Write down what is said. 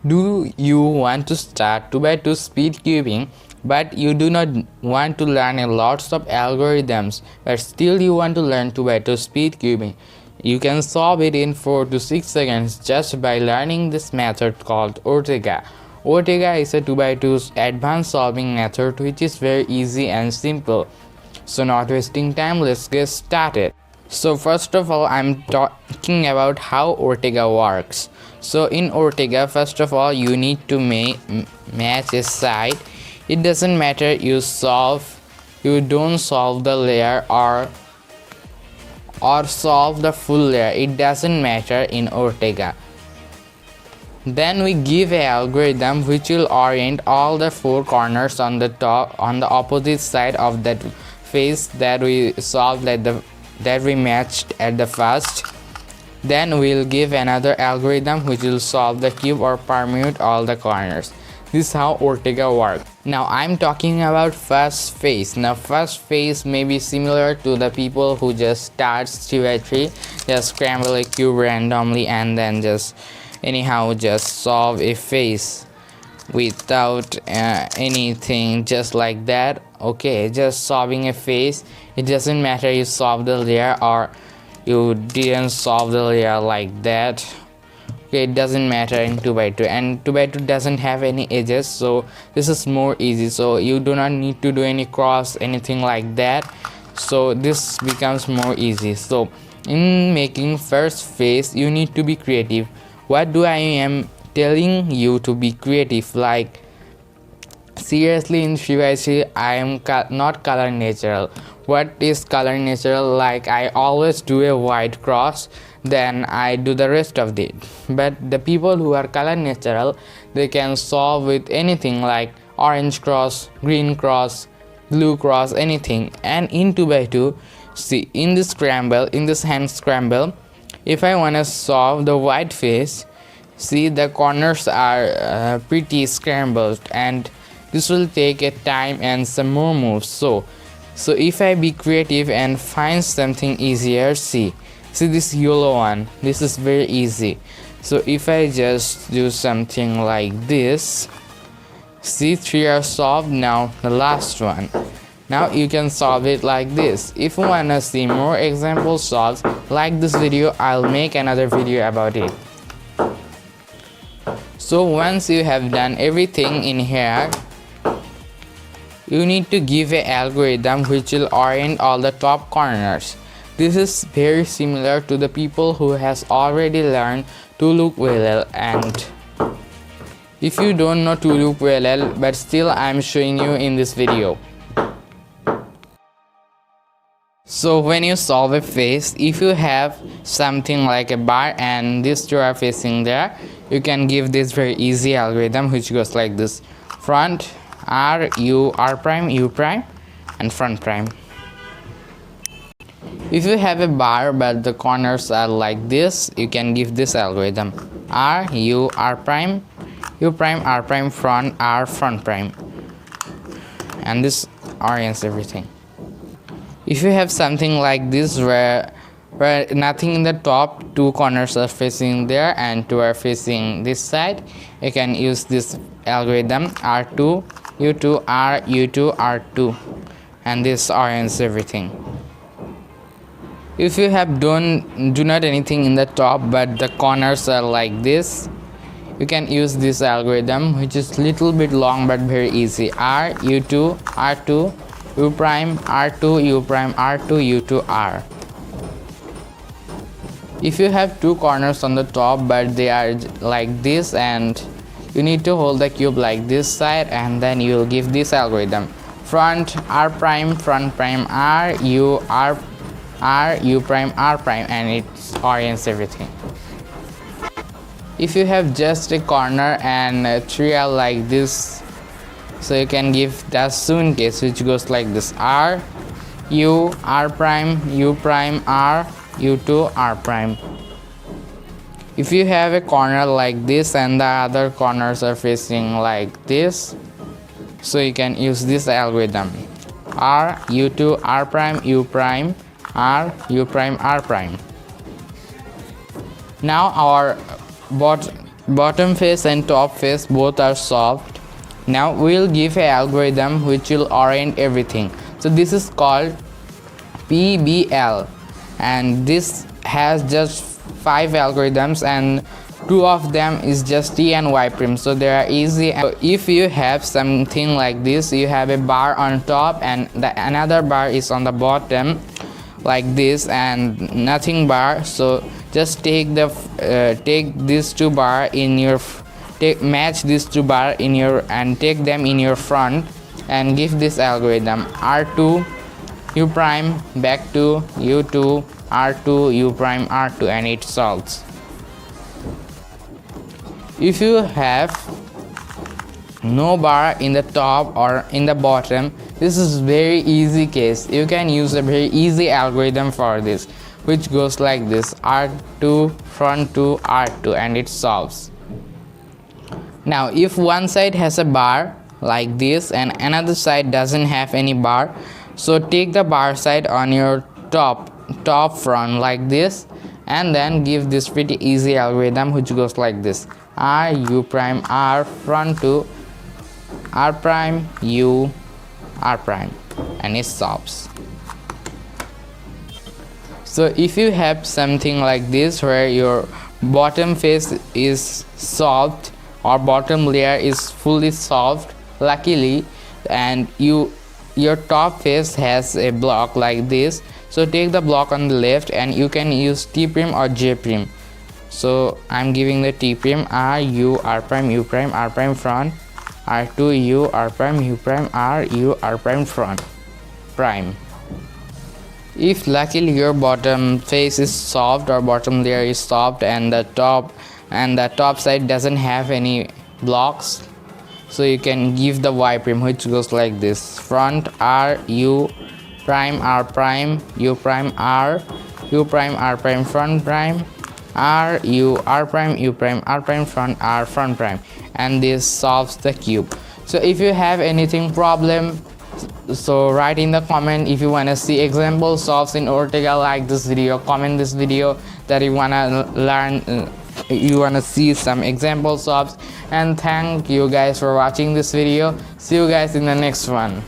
Do you want to start 2 by 2 speed cubing, but you do not want to learn a lots of algorithms, but still you want to learn 2 by 2 speed cubing? You can solve it in 4 to 6 seconds just by learning this method called Ortega. Ortega is a 2 by 2 advanced solving method which is very easy and simple. So not wasting time, let's get started. So first of all, I'm talking about how Ortega works. So in Ortega, first of all, you need to match a side. It doesn't matter you don't solve the layer or solve the full layer. It doesn't matter in Ortega. Then we give a algorithm which will orient all the 4 corners on the top on the opposite side of that face that we solved that we matched at the first. Then we'll give another algorithm which will solve the cube or permute all the corners. This is how Ortega works. Now I'm talking about first phase. Now first phase may be similar to the people who just start 3 by 3, just scramble a cube randomly and then just anyhow just solve a phase without anything, just like that. Okay, just solving a phase. It doesn't matter you solve the layer or you didn't solve the layer like that. Okay, it doesn't matter in 2 by 2, and 2 by 2 doesn't have any edges, so this is more easy. So you do not need to do any cross, anything like that, so this becomes more easy. So in making first phase, you need to be creative. What do I am telling you to be creative? Like seriously, in 3 by 3 I am not color natural. What is color natural? Like I always do a white cross, then I do the rest of it. But the people who are color natural, they can solve with anything like orange cross, green cross, blue cross, anything. And in 2 by 2, see, in this hand scramble, if I want to solve the white face, see the corners are pretty scrambled, and this will take a time and some more moves. So if I be creative and find something easier, see this yellow one, this is very easy. So if I just do something like this, see 3 are solved. Now the last one. Now you can solve it like this. If you wanna see more example solves like this video, I'll make another video about it. So once you have done everything in here, you need to give an algorithm which will orient all the top corners. This is very similar to the people who has already learned to look well, and if you don't know to look well, but still I'm showing you in this video. So when you solve a face, if you have something like a bar and these 2 are facing there, you can give this very easy algorithm which goes like this: front R U R prime U prime and front prime. If you have a bar but the corners are like this, you can give this algorithm: R U R prime U prime R prime front R front prime, and this orients everything. If you have something like this where nothing in the top, 2 corners are facing there and 2 are facing this side, you can use this algorithm R2 U2 R U2 R2, and this orients everything. If you have do not anything in the top but the corners are like this, you can use this algorithm which is little bit long but very easy: R U2 R2 U prime R2 U prime R2 U2 R. If you have 2 corners on the top but they are like this, and you need to hold the cube like this side, and then you will give this algorithm: front R prime front prime R U prime R prime, and it orients everything. If you have just a corner and 3 are like this, so you can give the soon case which goes like this: R U R prime U prime R U2 R prime. If you have a corner like this and the other corners are facing like this, so you can use this algorithm: R U2 R prime U prime R U prime R prime. Now our bottom face and top face both are solved. Now we'll give an algorithm which will orient everything. So this is called PBL, and this has just 5 algorithms and 2 of them is just T and Y prime, so they are easy. So if you have something like this, you have a bar on top and another bar is on the bottom like this and nothing bar, so just take these 2 bar in your match these 2 bar in your and take them in your front and give this algorithm R2 U prime back to U2 R2 U prime R2 and it solves. If you have no bar in the top or in the bottom, this is very easy case. You can use a very easy algorithm for this, which goes like this: R2 front to R2 and it solves. Now if one side has a bar like this and another side doesn't have any bar, so take the bar side on your top front like this and then give this pretty easy algorithm which goes like this: R U prime R front to R prime U R prime and it solves. So if you have something like this where your bottom face is solved or bottom layer is fully solved luckily, and your top face has a block like this, so take the block on the left and you can use T prime or J prime. So I'm giving the T prime R U R prime U prime R prime front R2 U R prime U prime R U R prime front prime. If luckily your bottom face is solved or bottom layer is solved and the top side doesn't have any blocks, so you can give the Y prime which goes like this: front R U prime R prime U prime R U prime R prime front prime R U R prime U prime R prime front R front prime, and this solves the cube. So if you have anything problem, so write in the comment. If you want to see example solves in Ortega, like this video, comment this video that you want to learn, you want to see some example solves. And thank you guys for watching this video. See you guys in the next one.